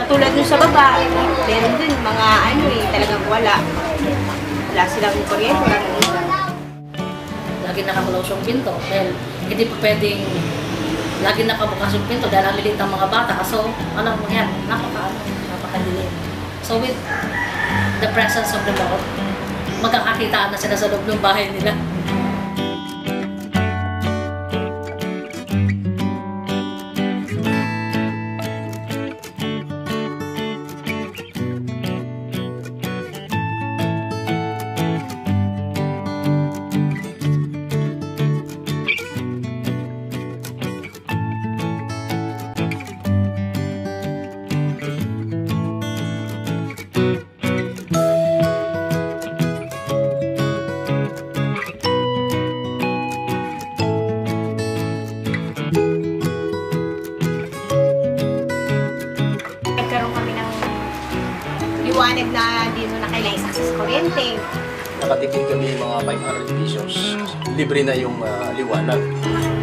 Katulad nung sa baba, meron din mga ano eh, talagang wala. Wala silang kuryente, walang ilaw. Lagi nakakulong yung pinto dahil hindi pa pwedeng lagi nakabukas yung pinto dahil ang lilit ng mga bata. So, ano mangyari? Napakadilim. So, with the presence of the Lord, magkakakitaan na sila sa loob ng bahay nila. Liwanag na di mo na kailangan isa sa kuryente. Nakatipid kami mga 500 pesos. Libre na yung liwanag.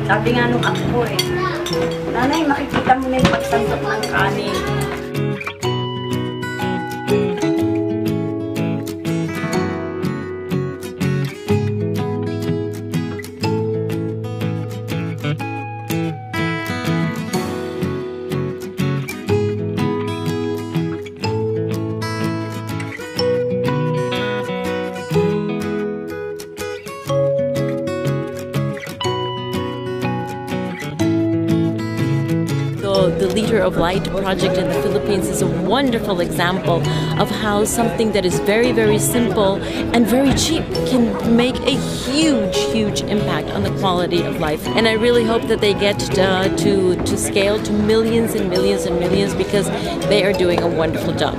Sabi nga nung ako ko eh, nanay, makikita mo na yung pagsantok ng kanin. The Liter of Light project in the Philippines is a wonderful example of how something that is very, very simple and very cheap can make a huge, huge impact on the quality of life. And I really hope that they get to scale to millions and millions and millions because they are doing a wonderful job.